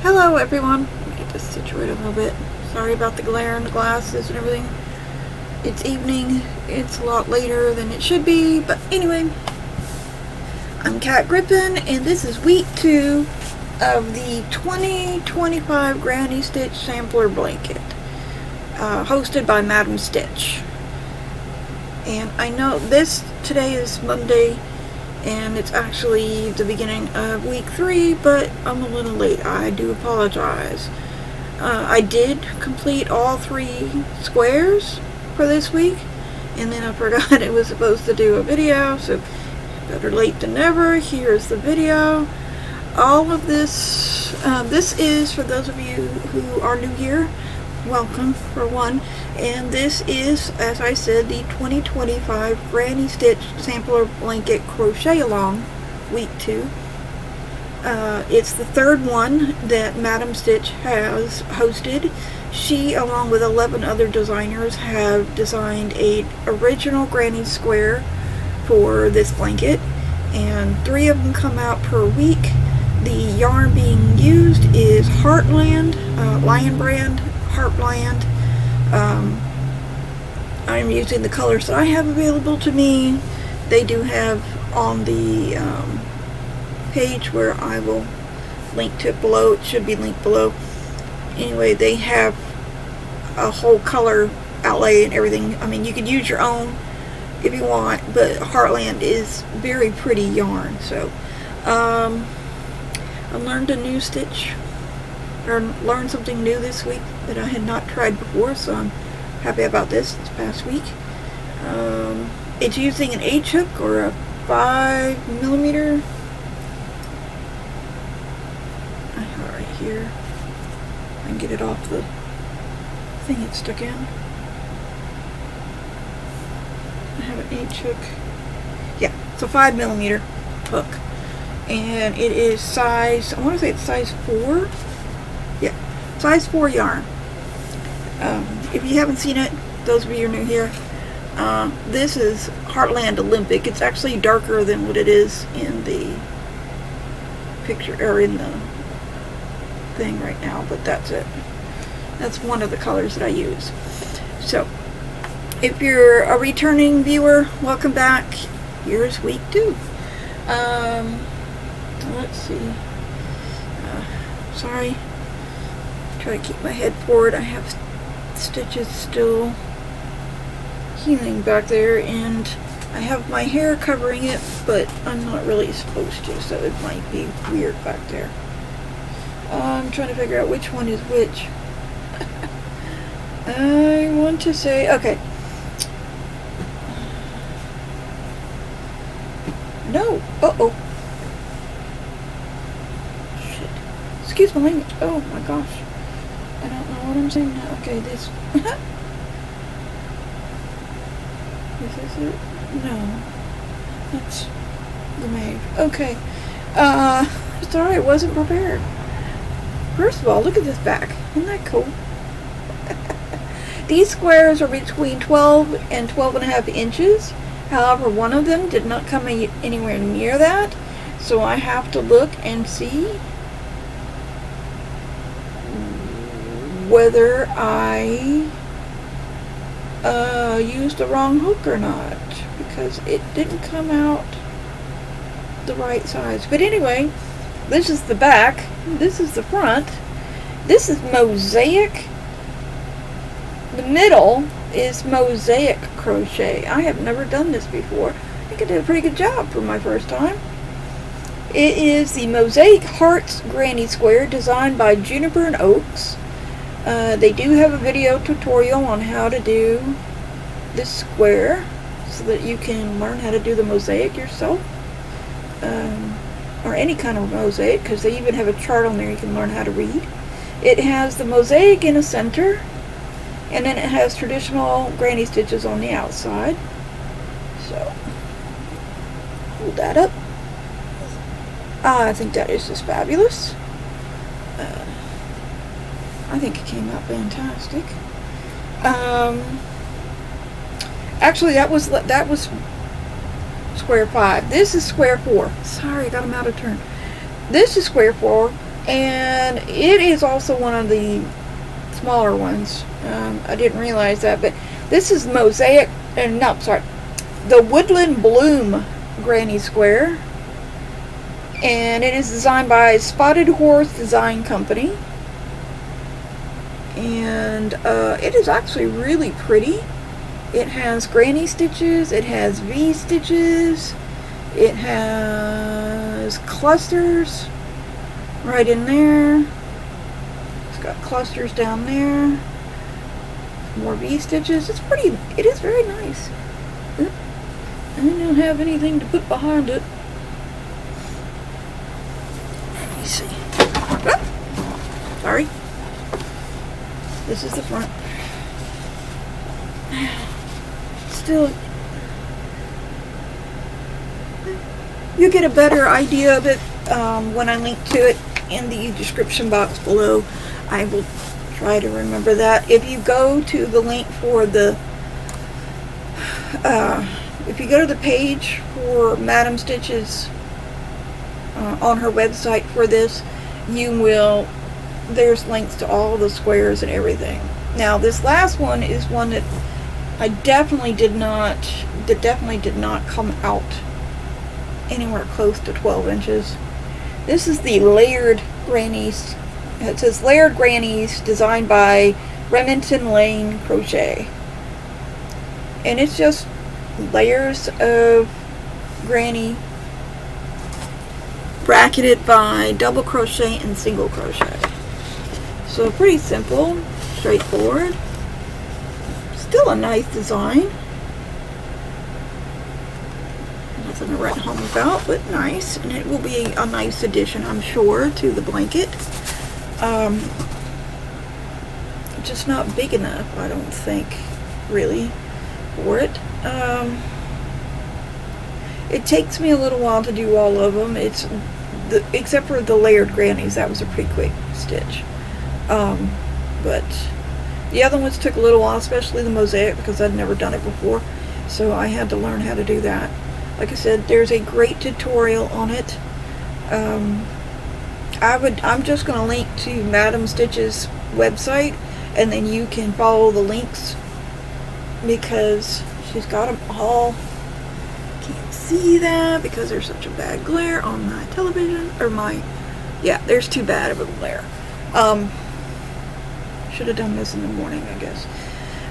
Hello everyone. Let me get this situated a little bit. Sorry about the glare and the glasses and everything. It's evening. It's a lot later than it should be, but anyway. I'm Griffin, and this is week 2 of the 2025 Granny Stitch Sampler Blanket, hosted by Madam Stitch. And I know today is Monday, and it's actually the beginning of week 3, but I'm a little late. I do apologize. I did complete all 3 squares for this week, and then I forgot it was supposed to do a video, so better late than never. Here's the video. All of this, this is for those of you who are new here, welcome for one. And this is, as I said, the 2025 Granny Stitch Sampler Blanket Crochet-a-long week 2. It's the 3rd one that Madam Stitch has hosted. She, along with 11 other designers, have designed a original granny square for this blanket, and 3 of them come out per week. The yarn being used is Heartland, Lion brand, Heartland. I'm using the colors that I have available to me. They do have on the page where I will link to it below. It should be linked below. Anyway, they have a whole color outlay and everything. I mean, you could use your own if you want, but Heartland is very pretty yarn. So I learned a new stitch, or learned something new this week that I had not tried before, so I'm happy about this past week. It's using an H hook or a 5mm. I have it right here. I can get it off the thing it's stuck in. I have an H hook. Yeah, it's a 5mm hook. And it is size, I want to say it's size 4. Yeah, size 4 yarn. If you haven't seen it, those of you who are new here, this is Heartland Olympic. It's actually darker than what it is in the picture, or in the thing right now, but that's it. That's one of the colors that I use. So, if you're a returning viewer, welcome back. Here's week 2. Let's see. Sorry. Try to keep my head forward. I have stitches still healing back there, and I have my hair covering it, but I'm not really supposed to, so it might be weird back there. I'm trying to figure out which one is which. I want to say, okay. No. Uh-oh. Shit. Excuse my language. Oh my gosh. I don't know what I'm saying now. Okay, this. Is this it? No. That's the Maeve. Okay. Sorry, I wasn't prepared. First of all, look at this back. Isn't that cool? These squares are between 12 and 12.5 inches. However, one of them did not come anywhere near that, so I have to look and see whether I used the wrong hook or not, because it didn't come out the right size. But anyway, this is the back, this is the front, this is mosaic. The middle is mosaic crochet. I have never done this before. I think I did a pretty good job for my first time. It is the Mosaic Hearts Granny Square, designed by Juniper and Oaks. They do have a video tutorial on how to do this square, so that you can learn how to do the mosaic yourself, or any kind of mosaic, because they even have a chart on there you can learn how to read. It has the mosaic in the center, and then it has traditional granny stitches on the outside. So, hold that up. I think that is just fabulous. I think it came out fantastic. Actually, that was square 5. This is square 4. Sorry, I got them out of turn. This is square 4, and and it is also one of the smaller ones. I didn't realize that, but this is Mosaic, and no, sorry, the Woodland Bloom Granny Square, and it is designed by Spotted Horse Design Company, and it is actually really pretty. It has granny stitches, it has V stitches, it has clusters right in there. It's got clusters down there. More V stitches. It's pretty. It is very nice. I don't have anything to put behind it. Let me see. Oh, sorry. This is the front. Still, you get a better idea of it when I link to it in the description box below. I will try to remember that. If you go to the link for the if you go to the page for Madam Stitches on her website for this, you will, there's links to all the squares and everything. Now this last one is one that I definitely did not come out anywhere close to 12 inches. This is the Layered Grannies. It says Layered Grannies, designed by Remington Lane Crochet. And it's just layers of granny bracketed by double crochet and single crochet. So pretty simple, straightforward. Still a nice design. Nothing to write home about, but nice. And it will be a nice addition, I'm sure, to the blanket. Just not big enough, I don't think, really, for it. It takes me a little while to do all of them. Except for the Layered Grannies, that was a pretty quick stitch. But the other ones took a little while, especially the Mosaic, because I'd never done it before. So I had to learn how to do that. Like I said, there's a great tutorial on it. I'm just going to link to Madam Stitch's website, and then you can follow the links, because she's got them all. Can't see that because there's such a bad glare on my television, or yeah, there's too bad of a glare. Should have done this in the morning, I guess.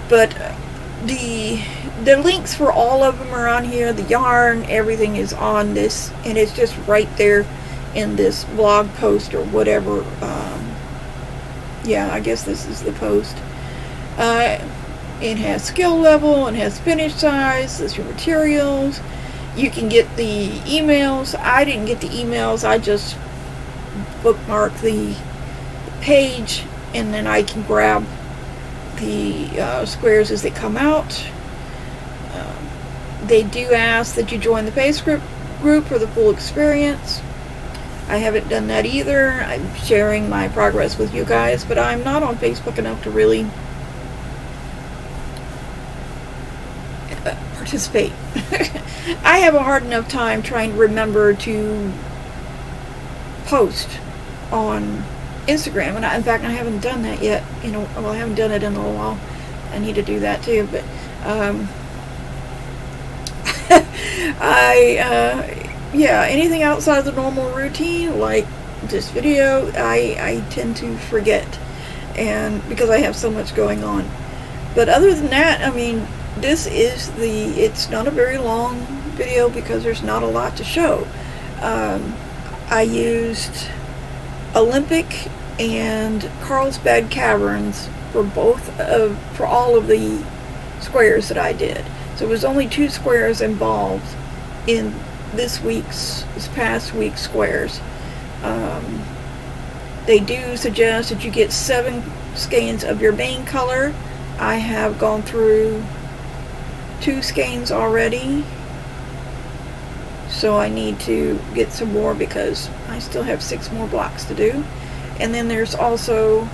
But the links for all of them are on here. The yarn, everything is on this, and it's just right there in this blog post or whatever. Yeah, I guess this is the post. It has skill level, it has finish size, there's your materials. You can get the emails. I didn't get the emails, I just bookmark the page, and then I can grab the squares as they come out. They do ask that you join the Facebook group for the full experience. I haven't done that either. I'm sharing my progress with you guys, but I'm not on Facebook enough to really participate. I have a hard enough time trying to remember to post on Instagram, and in fact I haven't done that yet. Well, I haven't done it in a little while. I need to do that too, but yeah, anything outside of the normal routine, like this video, I tend to forget, and because I have so much going on. But other than that, I mean, this is it's not a very long video because there's not a lot to show. I used Olympic and Carlsbad Caverns for all of the squares that I did. So it was only 2 squares involved in this past week's squares. They do suggest that you get 7 skeins of your main color. I have gone through 2 skeins already, so I need to get some more because I still have 6 more blocks to do. And then there's also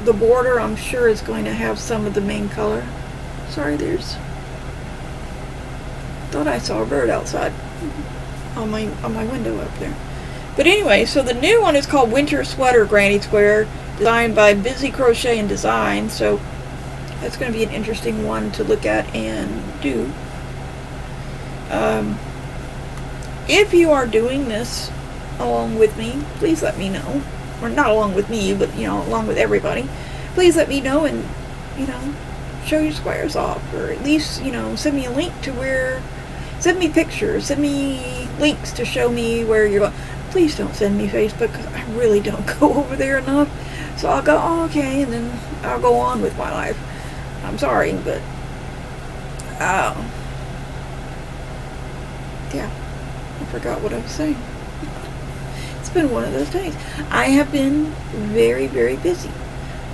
the border, I'm sure is going to have some of the main color. Sorry, thought I saw a bird outside on my window up there. But anyway, so the new one is called Winter Sweater Granny Square, designed by Busy Crochet and Design. So that's going to be an interesting one to look at and do. If you are doing this along with me, please let me know. Or not along with me, but along with everybody. Please let me know and show your squares off, or at least send me a link to send me pictures, send me links to show me where you're going. Please don't send me Facebook, because I really don't go over there enough. So I'll go, oh, okay, and then I'll go on with my life. I'm sorry, but yeah, I forgot what I was saying. It's been one of those days. I have been very, very busy.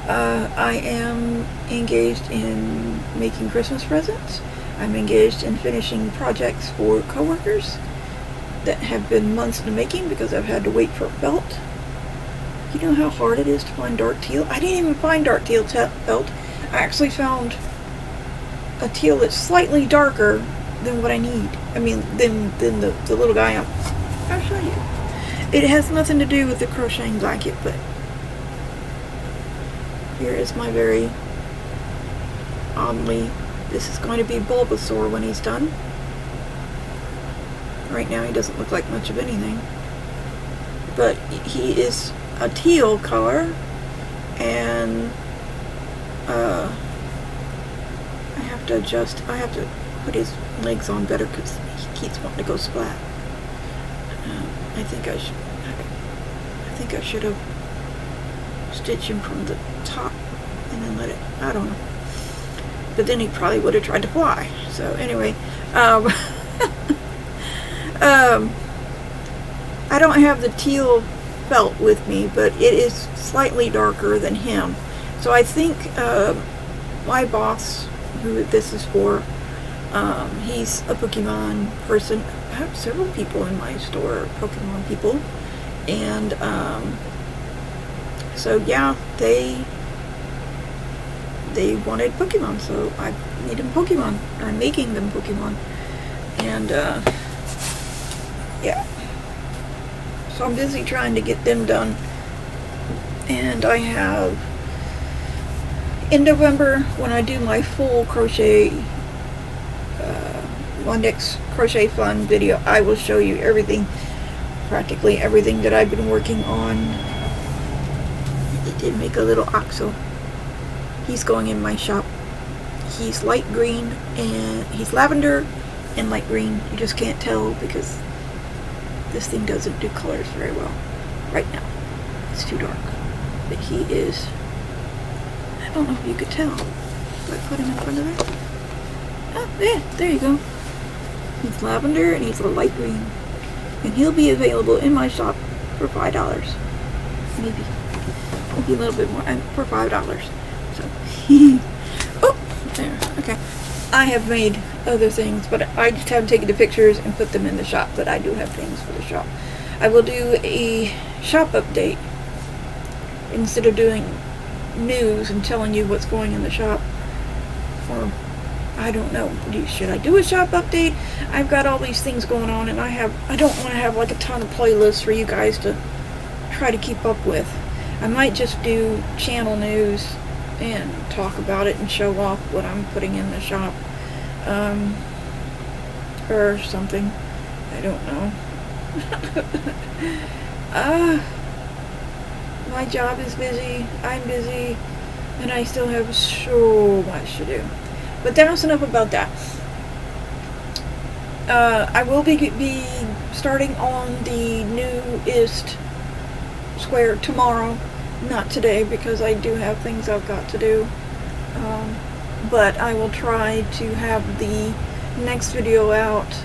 I am engaged in making Christmas presents. I'm engaged in finishing projects for coworkers that have been months in the making because I've had to wait for a felt. You know how hard it is to find dark teal? I didn't even find dark teal felt. I actually found a teal that's slightly darker than what I need. I mean, than the little guy I'll show you. It has nothing to do with the crocheting blanket, but here is my very oddly, this is going to be Bulbasaur when he's done. Right now he doesn't look like much of anything, but he is a teal color, and I have to put his legs on better because he keeps wanting to go splat. I think I should have stitched him from the top and then I don't know. But then he probably would have tried to fly. So anyway, I don't have the teal felt with me, but it is slightly darker than him. So I think my boss, who this is for, he's a Pokemon person. I have several people in my store, Pokemon people, and so yeah, they wanted Pokemon, so I made them Pokemon, or I'm making them Pokemon, and yeah, so I'm busy trying to get them done. And I have, in November, when I do my full crochet Mondex Crochet Fun video, I will show you everything, practically everything that I've been working on. It did make a little oxo. He's going in my shop. He's light green, and he's lavender and light green. You just can't tell because this thing doesn't do colors very well right now. It's too dark. But he is, I don't know if you could tell. Do I put him in front of there? Oh, yeah, there you go. He's lavender and he's a light green. And he'll be available in my shop for $5. Maybe a little bit more, for $5. So, oh, there, okay. I have made other things, but I just haven't taken the pictures and put them in the shop, but I do have things for the shop. I will do a shop update instead of doing news and telling you what's going in the shop. Or, I don't know, should I do a shop update? I've got all these things going on, and I don't want to have like a ton of playlists for you guys to try to keep up with. I might just do channel news and talk about it and show off what I'm putting in the shop, or something. I don't know. My job is busy, I'm busy, and I still have so much to do. But that's enough about that. I will be starting on the newest square tomorrow. Not today, because I do have things I've got to do. But I will try to have the next video out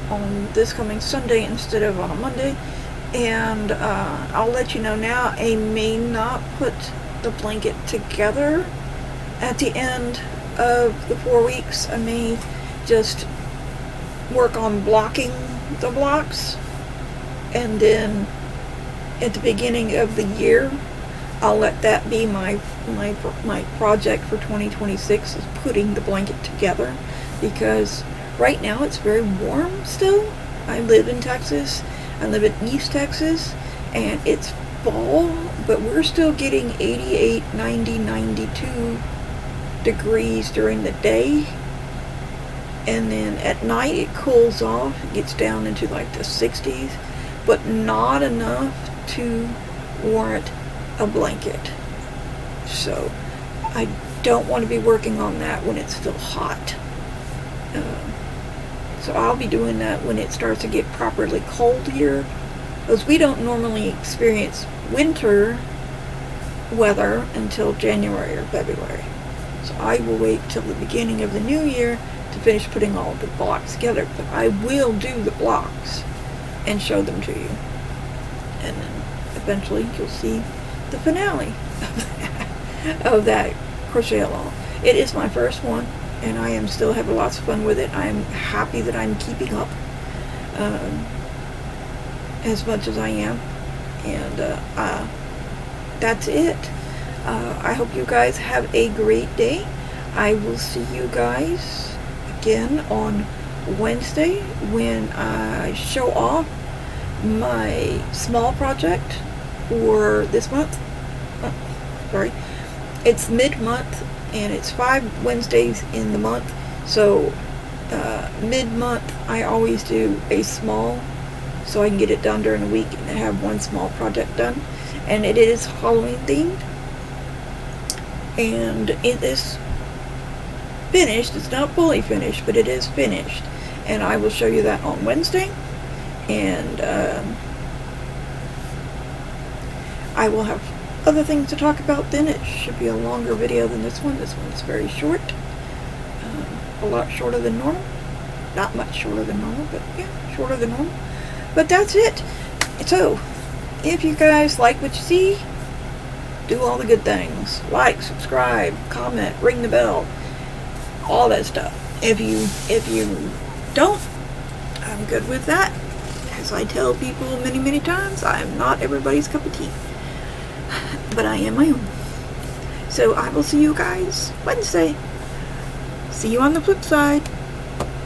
on this coming Sunday instead of on a Monday. And I'll let you know now, I may not put the blanket together at the end of the 4 weeks. I may just work on blocking the blocks, and then at the beginning of the year I'll let that be my project for 2026, is putting the blanket together, because right now it's very warm still. I live in Texas. I live in East Texas, and it's fall, but we're still getting 88, 90, 92 degrees during the day. And then at night it cools off, it gets down into like the 60s, but not enough to warrant a blanket. So I don't want to be working on that when it's still hot. So I'll be doing that when it starts to get properly cold here, because we don't normally experience winter weather until January or February. So I will wait till the beginning of the new year to finish putting all the blocks together. But I will do the blocks and show them to you. And then eventually you'll see the finale of that crochet-along. It is my first one, and I am still having lots of fun with it. I'm happy that I'm keeping up as much as I am. And that's it. I hope you guys have a great day. I will see you guys again on Wednesday when I show off my small project for this month. Sorry. It's mid-month, and it's 5 Wednesdays in the month. So mid-month I always do a small, so I can get it done during the week and have one small project done. And it is Halloween themed, and it is finished. It's not fully finished, but it is finished, and I will show you that on Wednesday. And I will have other things to talk about then. It should be a longer video than this one. This one's very short, a lot shorter than normal. Not much shorter than normal, but yeah, shorter than normal. But that's it. So if you guys like what you see, do all the good things. Like, subscribe, comment, ring the bell, all that stuff. If you don't, I'm good with that. As I tell people many, many times, I am not everybody's cup of tea. But I am my own. So I will see you guys Wednesday. See you on the flip side.